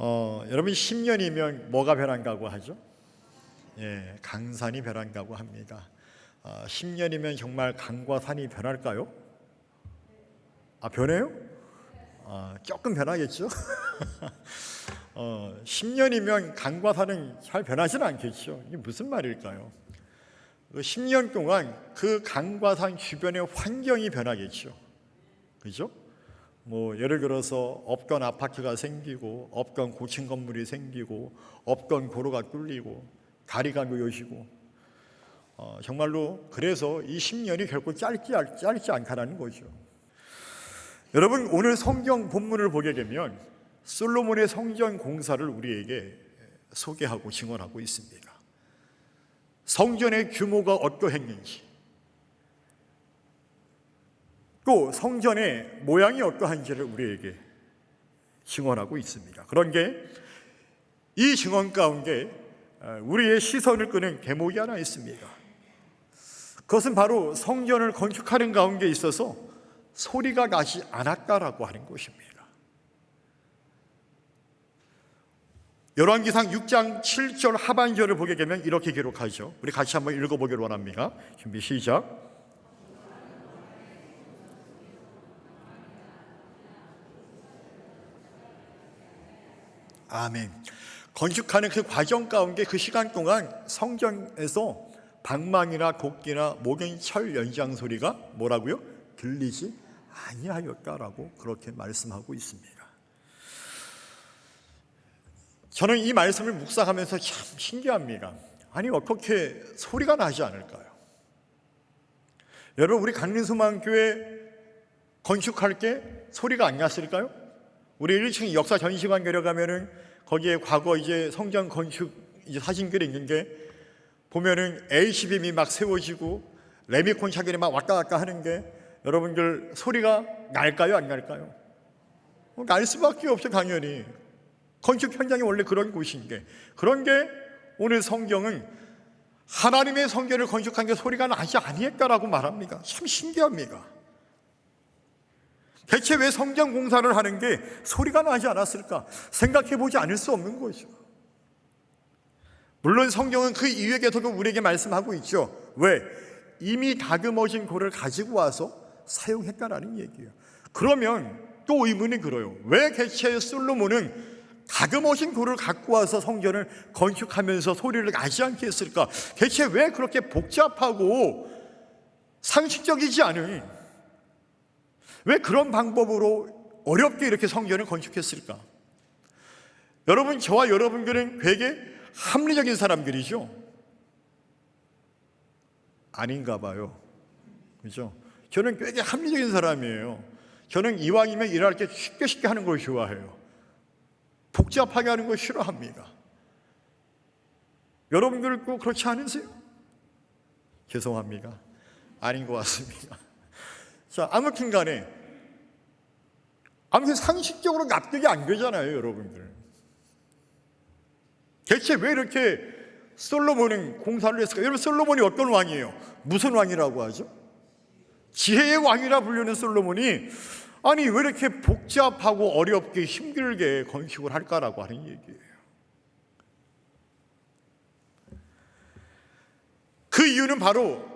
여러분 10년이면 뭐가 변한다고 하죠? 예, 강산이 변한다고 합니다. 10년이면 정말 강과 산이 변할까요? 변해요? 조금 변하겠죠? 10년이면 강과 산은 잘 변하지는 않겠죠. 이게 무슨 말일까요? 10년 동안 그 강과 산 주변의 환경이 변하겠죠. 그죠? 예를 들어서 없던 아파트가 생기고, 없던 고층 건물이 생기고, 없던 도로가 뚫리고, 다리가 놓여지고, 정말로 그래서 이 10년이 결코 짧지 않다는 거죠. 여러분, 오늘 성경 본문을 보게 되면 솔로몬의 성전 공사를 우리에게 소개하고 증언하고 있습니다. 성전의 규모가 어떠했는지, 또 성전의 모양이 어떠한지를 우리에게 증언하고 있습니다. 그런 게 이 증언 가운데 우리의 시선을 끄는 대목이 하나 있습니다. 그것은 바로 성전을 건축하는 가운데 있어서 소리가 나지 않았다라고 하는 것입니다. 열왕기상 6장 7절 하반절을 보게 되면 이렇게 기록하죠. 우리 같이 한번 읽어보기를 원합니다. 준비 시작. 아멘. 건축하는 그 과정 가운데 그 시간 동안 성전에서 방망이나 곡기나 목연 철 연장 소리가 뭐라고요? 들리지 아니하였다라고 그렇게 말씀하고 있습니다. 저는 이 말씀을 묵상하면서 참 신기합니다. 아니 어떻게 소리가 나지 않을까요? 여러분, 우리 강림소망교회 건축할 때 소리가 안 났을까요? 우리 1층 역사 전시관 내려가면은 거기에 과거 이제 성전 건축 이제 사진들이 있는데 보면은 HBM이 막 세워지고 레미콘 차들이 막 왔다 갔다 하는 게 여러분들 소리가 날까요? 안 날까요? 날 수밖에 없죠, 당연히. 건축 현장이 원래 그런 곳인데, 그런데 오늘 성경은 하나님의 성전을 건축한 게 소리가 나지 아니했다라고 말합니다. 참 신기합니다. 대체 왜 성전 공사를 하는 게 소리가 나지 않았을까? 생각해보지 않을 수 없는 거죠. 물론 성경은 그 이유에서도 우리에게 말씀하고 있죠. 왜? 이미 다듬어진 돌을 가지고 와서 사용했다라는 얘기예요. 그러면 또 의문이 들어요. 왜 대체 솔로몬은 다듬어진 돌을 갖고 와서 성전을 건축하면서 소리를 나지 않게 했을까? 대체 왜 그렇게 복잡하고 상식적이지 않은, 왜 그런 방법으로 어렵게 이렇게 성전을 건축했을까? 여러분, 저와 여러분들은 되게 합리적인 사람들이죠? 아닌가 봐요. 그죠? 저는 되게 합리적인 사람이에요. 저는 이왕이면 일할 때 쉽게 하는 걸 좋아해요. 복잡하게 하는 걸 싫어합니다. 여러분들도 그렇지 않으세요? 죄송합니다. 아닌 것 같습니다. 자, 아무튼 간에 상식적으로 납득이 안 되잖아요, 여러분들. 대체 왜 이렇게 솔로몬은 공사를 했을까? 여러분, 솔로몬이 어떤 왕이에요? 무슨 왕이라고 하죠? 지혜의 왕이라 불리는 솔로몬이 아니 왜 이렇게 복잡하고 어렵게 힘들게 건축을 할까라고 하는 얘기예요. 그 이유는 바로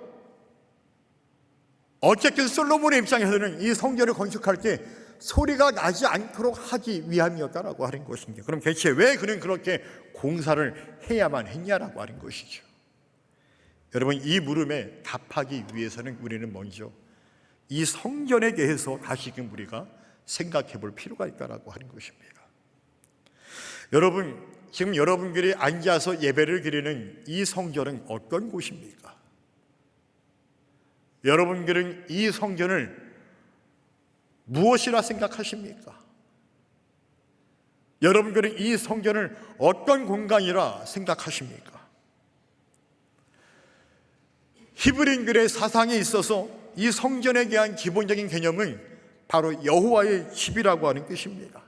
어쨌든 솔로몬의 입장에서는 이 성전을 건축할 때 소리가 나지 않도록 하기 위함이었다라고 하는 것입니다. 그럼 대체 왜 그는 그렇게 공사를 해야만 했냐라고 하는 것이죠. 여러분, 이 물음에 답하기 위해서는 우리는 먼저 이 성전에 대해서 다시금 우리가 생각해 볼 필요가 있다라고 하는 것입니다. 여러분, 지금 여러분들이 앉아서 예배를 드리는 이 성전은 어떤 곳입니까? 여러분들은 이 성전을 무엇이라 생각하십니까? 여러분들은 이 성전을 어떤 공간이라 생각하십니까? 히브리인들의 사상에 있어서 이 성전에 대한 기본적인 개념은 바로 여호와의 집이라고 하는 뜻입니다.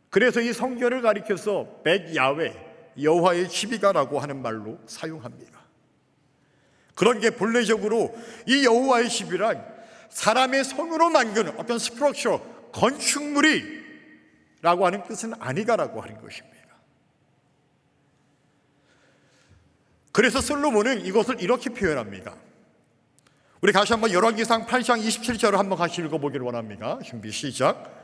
그래서 이 성전을 가리켜서 벳 야훼, 여호와의 집이다라고 하는 말로 사용합니다. 그런 게 본래적으로 이 여호와의 집이란 사람의 손으로 만든 어떤 스트럭처, 건축물이 라고 하는 뜻은 아니다라고 하는 것입니다. 그래서 솔로몬은 이것을 이렇게 표현합니다. 우리 다시 한번 열왕기상 8장 27절을 한번 같이 읽어보기를 원합니다. 준비 시작.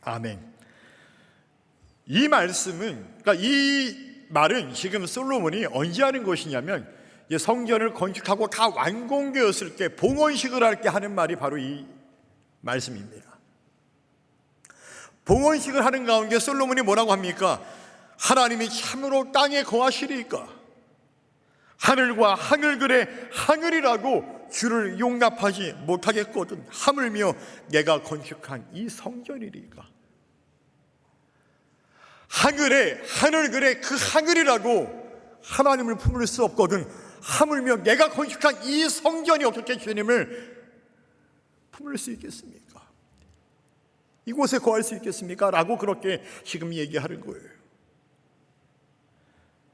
아멘. 이 말씀은, 그러니까 이 말은 지금 솔로몬이 언제 하는 것이냐면 성전을 건축하고 다 완공되었을 때 봉헌식을 할 때 하는 말이 바로 이 말씀입니다. 봉헌식을 하는 가운데 솔로몬이 뭐라고 합니까? 하나님이 참으로 땅에 거하시리까? 하늘과 하늘들의 하늘이라고 주를 용납하지 못하겠거든. 하물며 내가 건축한 이 성전이리까? 하늘들의 그 하늘이라고 하나님을 품을 수 없거든. 하물며 내가 건축한 이 성전이 어떻게 주님을 품을 수 있겠습니까? 이곳에 거할 수 있겠습니까? 라고 그렇게 지금 얘기하는 거예요.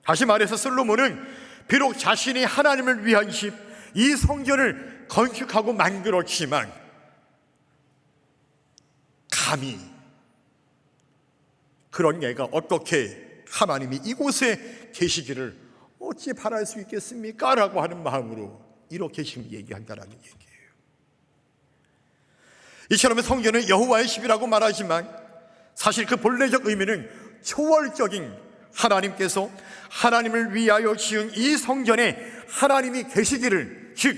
다시 말해서 솔로몬은 비록 자신이 하나님을 위한 집, 이 성전을 건축하고 만들었지만 감히 그런 얘가 어떻게 하나님이 이곳에 계시기를 어찌 바랄 수 있겠습니까? 라고 하는 마음으로 이렇게 지금 얘기한다는 얘기예요. 이처럼 성전은 여호와의 집이라고 말하지만 사실 그 본래적 의미는 초월적인 하나님께서 하나님을 위하여 지은 이 성전에 하나님이 계시기를, 즉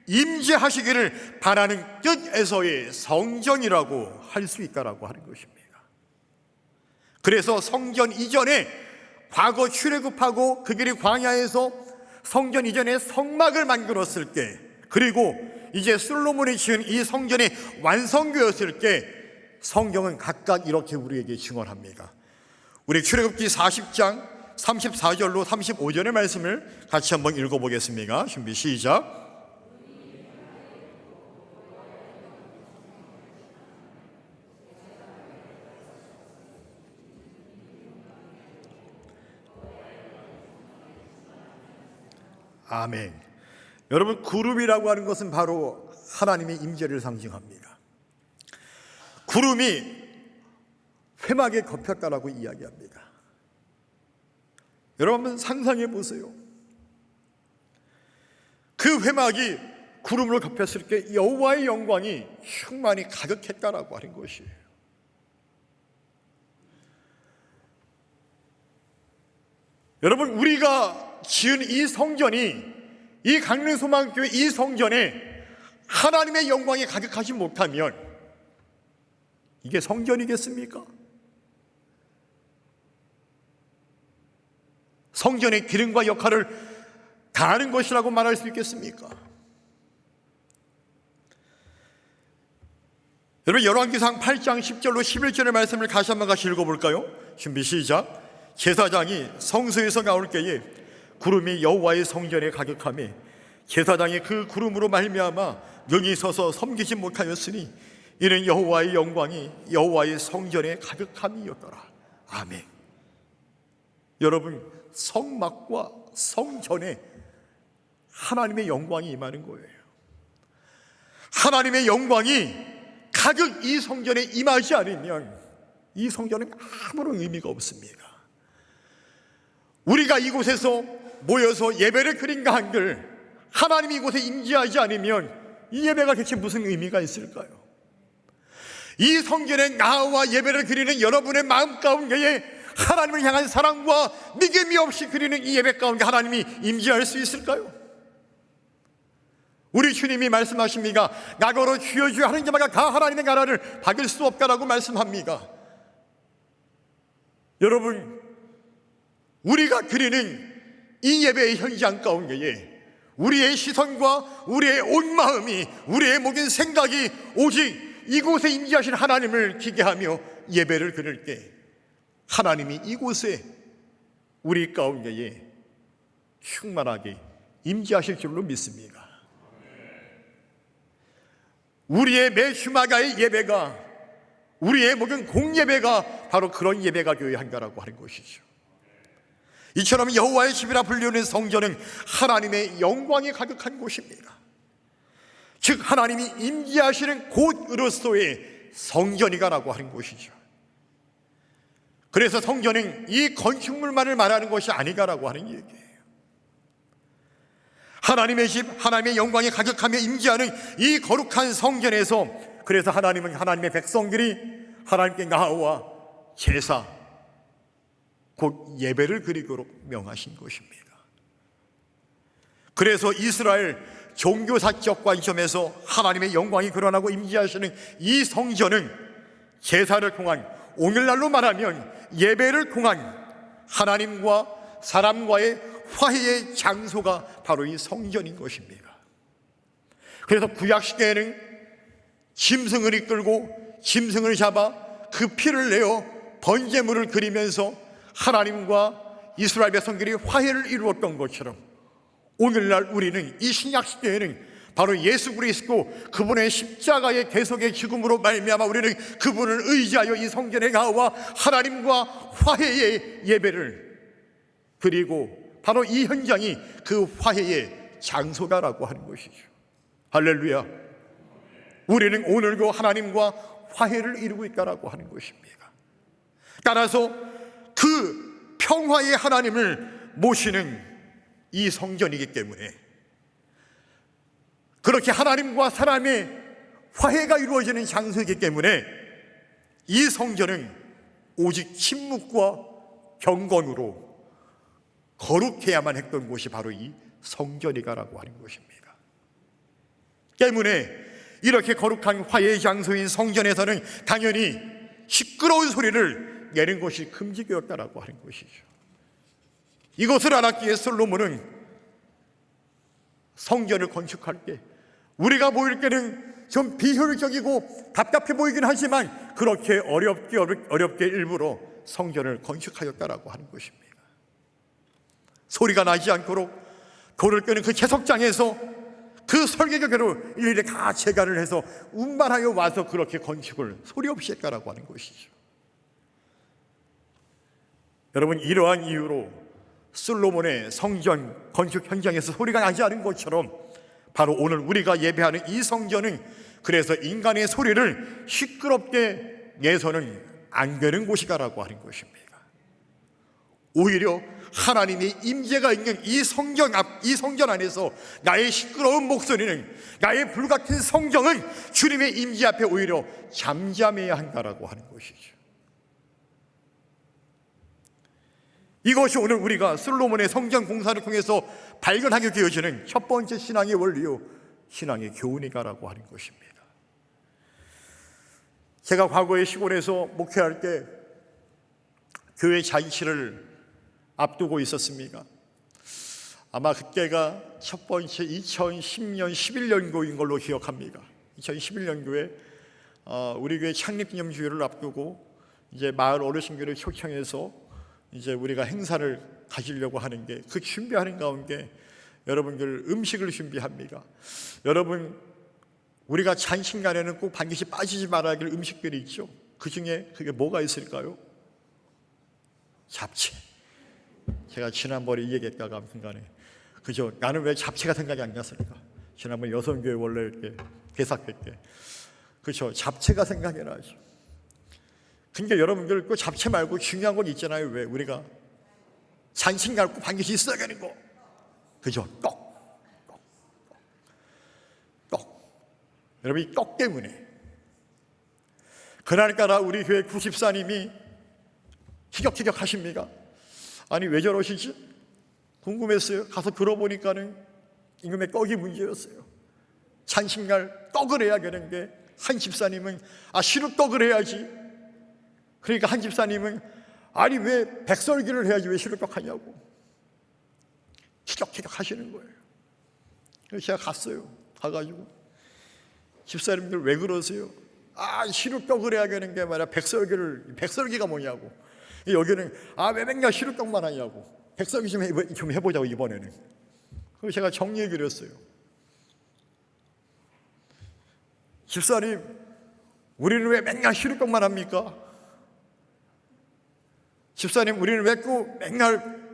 임재하시기를 바라는 뜻에서의 성전이라고 할 수 있다라고 하는 것입니다. 그래서 성전 이전에 과거 출애굽하고 그 길이 광야에서 성전 이전에 성막을 만들었을 때, 그리고 이제 솔로몬이 지은 이 성전이 완성되었을 때 성경은 각각 이렇게 우리에게 증언합니다. 우리 출애굽기 40장 34절로 35절의 말씀을 같이 한번 읽어보겠습니다. 준비 시작. 아멘. 여러분, 구름이라고 하는 것은 바로 하나님의 임재를 상징합니다. 구름이 회막에 덮였다라고 이야기합니다. 여러분 상상해 보세요. 그 회막이 구름으로 덮였을 때 여호와의 영광이 충만히 가득했다라고 하는 것이에요. 여러분, 우리가 지은 이 성전이, 이 강릉소망교회 이 성전에 하나님의 영광이 가득하지 못하면 이게 성전이겠습니까? 성전의 기능과 역할을 다하는 것이라고 말할 수 있겠습니까? 여러분, 열왕기상 8장 10절로 11절의 말씀을 다시 한번 같이 읽어볼까요? 준비 시작. 제사장이 성소에서 나올 때에 구름이 여호와의 성전에 가득하며 제사장이 그 구름으로 말미암아 능히 서서 섬기지 못하였으니 이는 여호와의 영광이 여호와의 성전에 가득함이었더라. 아멘. 여러분, 성막과 성전에 하나님의 영광이 임하는 거예요. 하나님의 영광이 가득 이 성전에 임하지 않으면 이 성전은 아무런 의미가 없습니다. 우리가 이곳에서 모여서 예배를 드린가 한들 하나님이 이곳에 임재하지 않으면 이 예배가 대체 무슨 의미가 있을까요? 이 성전에 나와 예배를 드리는 여러분의 마음 가운데에 하나님을 향한 사랑과 믿음이 없이 드리는 이 예배 가운데 하나님이 임재할 수 있을까요? 우리 주님이 말씀하십니다. 나더러 주여 주여 하는 자마다 다 하나님의 나라를 받을 수 없다라고 말씀합니다. 여러분, 우리가 드리는 이 예배의 현장 가운데에 우리의 시선과 우리의 온 마음이, 우리의 모든 생각이 오직 이곳에 임재하신 하나님을 기대하며 예배를 드릴 때 하나님이 이곳에 우리 가운데에 충만하게 임재하실 줄로 믿습니다. 우리의 매 주마다의 예배가, 우리의 모든 공예배가 바로 그런 예배가 되어야 한다라고 하는 것이죠. 이처럼 여호와의 집이라 불리는 성전은 하나님의 영광이 가득한 곳입니다. 즉 하나님이 임재하시는 곳으로서의 성전이가라고 하는 곳이죠. 그래서 성전은 이 건축물만을 말하는 것이 아니가라고 하는 얘기예요. 하나님의 집, 하나님의 영광이 가득하며 임재하는 이 거룩한 성전에서 그래서 하나님은 하나님의 백성들이 하나님께 나아와 제사, 곧 예배를 드리도록 명하신 것입니다. 그래서 이스라엘 종교사적 관점에서 하나님의 영광이 드러나고 임재하시는 이 성전은 제사를 통한, 오늘날로 말하면 예배를 통한 하나님과 사람과의 화해의 장소가 바로 이 성전인 것입니다. 그래서 구약시대에는 짐승을 이끌고 짐승을 잡아 그 피를 내어 번제물을 드리면서 하나님과 이스라엘 백성들이 화해를 이루었던 것처럼 오늘날 우리는 이 신약시대에는 바로 예수 그리스도 그분의 십자가의 대속의 죽음으로 말미암아 우리는 그분을 의지하여 이 성전에 나와 하나님과 화해의 예배를 드리고 바로 이 현장이 그 화해의 장소다라고 하는 것이죠. 할렐루야. 우리는 오늘도 하나님과 화해를 이루고 있다라고 하는 것입니다. 따라서 그 평화의 하나님을 모시는 이 성전이기 때문에, 그렇게 하나님과 사람의 화해가 이루어지는 장소이기 때문에 이 성전은 오직 침묵과 경건으로 거룩해야만 했던 곳이 바로 이 성전이가라고 하는 것입니다. 때문에 이렇게 거룩한 화해의 장소인 성전에서는 당연히 시끄러운 소리를 내는 것이 금지되었다라고 하는 것이죠. 이것을 알았기에 솔로몬은 성전을 건축할 때 우리가 보일 때는 좀 비효율적이고 답답해 보이긴 하지만 그렇게 어렵게 일부러 성전을 건축하였다라고 하는 것입니다. 소리가 나지 않도록 돌을 끄는 그 채석장에서 그 설계교대로 일일이 다 재가를 해서 운반하여 와서 그렇게 건축을 소리 없이 했다라고 하는 것이죠. 여러분, 이러한 이유로 솔로몬의 성전 건축 현장에서 소리가 나지 않은 것처럼 바로 오늘 우리가 예배하는 이 성전은 그래서 인간의 소리를 시끄럽게 내서는 안 되는 곳이다라고 하는 것입니다. 오히려 하나님의 임재가 있는 이 성전 안에서 나의 시끄러운 목소리는, 나의 불같은 성정은 주님의 임재 앞에 오히려 잠잠해야 한다라고 하는 것이죠. 이것이 오늘 우리가 솔로몬의 성전 공사를 통해서 발견하게 되어지는 첫 번째 신앙의 원리요, 신앙의 교훈이다라고 하는 것입니다. 제가 과거에 시골에서 목회할 때 교회 잔치를 앞두고 있었습니다. 아마 그때가 첫 번째 2010년 11년도인 걸로 기억합니다. 2011년도에 우리 교회 창립기념주일을 앞두고 이제 마을 어르신들을 초청해서 이제 우리가 행사를 가지려고 하는 게, 그 준비하는 가운데 여러분들 음식을 준비합니다. 여러분, 우리가 잔식간에는 꼭 반드시 빠지지 말아야 할 음식들이 있죠. 그 중에 그게 뭐가 있을까요? 잡채. 제가 지난번에 이 얘기했다가 순간에 그죠? 나는 왜 잡채가 생각이 안 났을까? 지난번 여성교회 원래 이렇게 개사회 때 그렇죠? 잡채가 생각이 나죠. 근데 여러분들 그 잡채 말고 중요한 건 있잖아요. 왜 우리가 잔식 날 꼭 반드시 있어야 되는 거, 그죠? 떡. 여러분, 이 떡 때문에 그날따라 우리 교회 구십사님이 티격태격 하십니다. 아니, 왜 저러시지? 궁금했어요. 가서 들어보니까는 이놈의 떡이 문제였어요. 잔식날 떡을 해야 되는데 한 집사님은 시루떡을 해야지. 그러니까 한 집사님은 아니, 왜 백설기를 해야지 왜 시루떡 하냐고 티격태격 하시는 거예요. 그래서 제가 갔어요. 가가지고 집사님들 왜 그러세요? 시루떡을 해야 되는 게 말이야 백설기가 뭐냐고. 여기는 왜 맨날 시루떡만 하냐고. 백설기 좀 해보자고 이번에는. 그래서 제가 정리해 드렸어요. 집사님, 우리는 왜 맨날 시루떡만 합니까? 집사님, 우리는 왜 꼭 맨날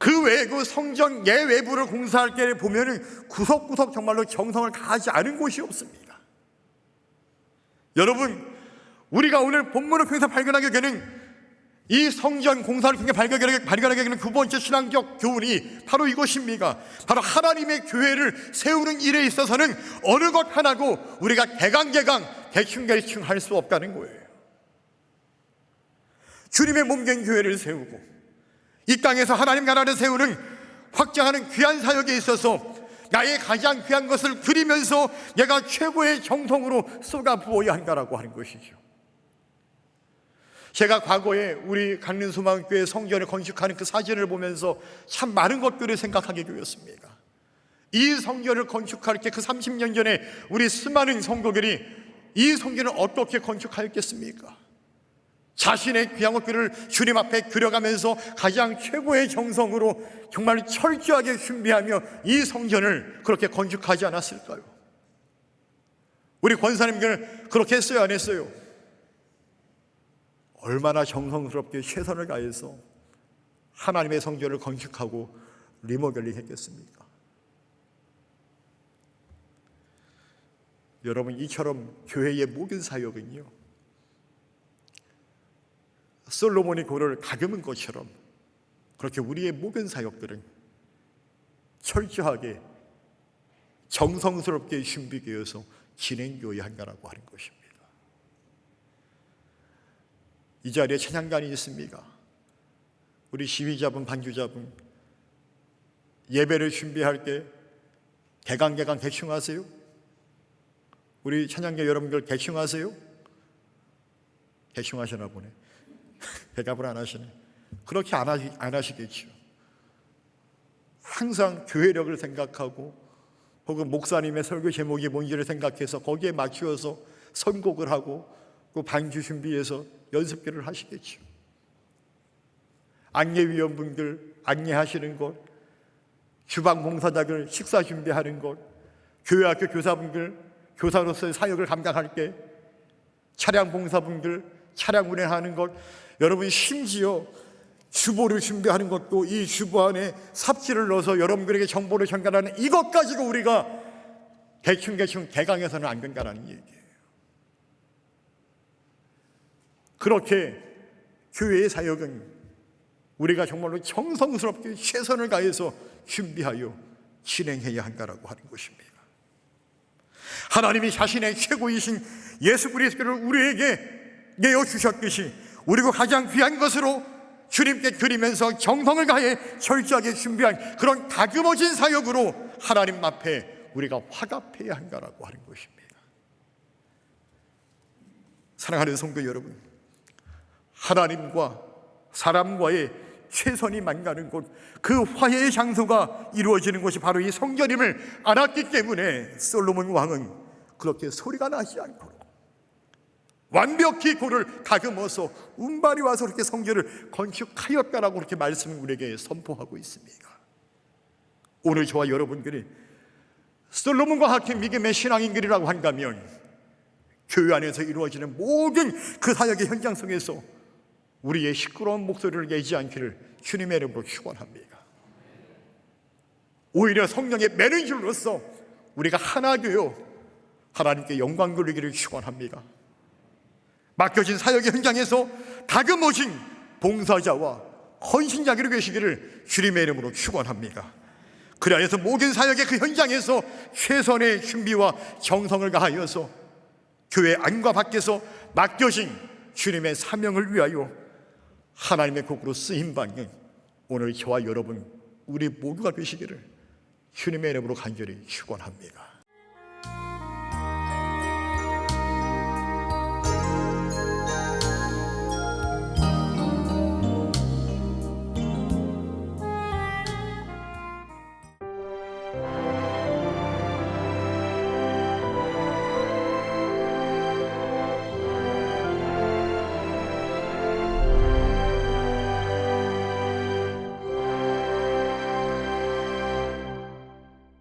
그 외부 성전 예외부를 공사할 때 보면은 구석구석 정말로 정성을 다하지 않은 곳이 없습니다. 여러분, 우리가 오늘 본문을 통해서 발견하게 되는 이 성전 공사를 통해 발견하게 되는 두 번째 신앙적 교훈이 바로 이것입니다. 바로 하나님의 교회를 세우는 일에 있어서는 어느 것 하나고 우리가 대강대강 대충대충 할 수 없다는 거예요. 주님의 몸된 교회를 세우고 이 땅에서 하나님 나라를 세우는 확장하는 귀한 사역에 있어서 나의 가장 귀한 것을 드리면서 내가 최고의 정성으로 쏟아부어야 한다라고 하는 것이죠. 제가 과거에 우리 강릉소망교회 성전을 건축하는 그 사진을 보면서 참 많은 것들을 생각하게 되었습니다. 이 성전을 건축할 때 그 30년 전에 우리 수많은 성도들이 이 성전을 어떻게 건축하였겠습니까? 자신의 귀한 것들을 주님 앞에 드려가면서 가장 최고의 정성으로 정말 철저하게 준비하며 이 성전을 그렇게 건축하지 않았을까요? 우리 권사님들 그렇게 했어요, 안 했어요? 얼마나 정성스럽게 최선을 다해서 하나님의 성전을 건축하고 리모델링 했겠습니까? 여러분, 이처럼 교회의 모든 사역은요, 솔로몬이 고를 다듬은 것처럼 그렇게 우리의 모든 사역들은 철저하게 정성스럽게 준비되어서 진행되어야 한다라고 하는 것입니다. 이 자리에 찬양단이 있습니다. 우리 시위자분, 반주자분, 예배를 준비할 때 대강대강 대충 하세요? 우리 찬양계 여러분들 대충 하세요? 대충 하시나 보네. 대답을 안 하시네. 그렇게 안 하시겠죠. 항상 교회력을 생각하고 혹은 목사님의 설교 제목이 뭔지를 생각해서 거기에 맞추어서 선곡을 하고 또 반주 준비해서 연습기를 하시겠죠. 안내위원분들 안내하시는 것, 주방 봉사자들 식사 준비하는 것, 교회학교 교사분들 교사로서의 사역을 감당할 때 차량 봉사분들 차량 운행하는 것, 여러분 심지어 주보를 준비하는 것도 이 주보 안에 삽질을 넣어서 여러분들에게 정보를 전달하는 이것 가지고 우리가 대충 대강해서는 안 된다는 얘기예요. 그렇게 교회의 사역은 우리가 정말로 정성스럽게 최선을 다해서 준비하여 진행해야 한다라고 하는 것입니다. 하나님이 자신의 최고이신 예수 그리스도를 우리에게 내어주셨듯이 우리가 가장 귀한 것으로 주님께 드리면서 정성을 다해 철저하게 준비한 그런 다듬어진 사역으로 하나님 앞에 우리가 화답해야 한다라고 하는 것입니다. 사랑하는 성도 여러분, 하나님과 사람과의 최선이 만나는 곳, 그 화해의 장소가 이루어지는 것이 바로 이 성전임을 알았기 때문에 솔로몬 왕은 그렇게 소리가 나지 않도록 완벽히 고를 다듬어서 운발이 와서 그렇게 성전을 건축하였다라고 그렇게 말씀을 우리에게 선포하고 있습니다. 오늘 저와 여러분들이 솔로몬과 같은 믿음의 신앙인들이라고 한다면 교회 안에서 이루어지는 모든 그 사역의 현장 속에서 우리의 시끄러운 목소리를 내지 않기를 주님의 이름으로 축원합니다. 오히려 성령의 매니저로서 우리가 하나 되어 하나님께 영광 돌리기를 축원합니다. 맡겨진 사역의 현장에서 다금오신 봉사자와 헌신자들이 계시기를 주님의 이름으로 축원합니다. 그 안에서 모든 사역의 그 현장에서 최선의 준비와 정성을 다하여서 교회 안과 밖에서 맡겨진 주님의 사명을 위하여 하나님의 곡으로 쓰임받는 오늘 저와 여러분 우리 모두가 되시기를 주님의 이름으로 간절히 축원합니다.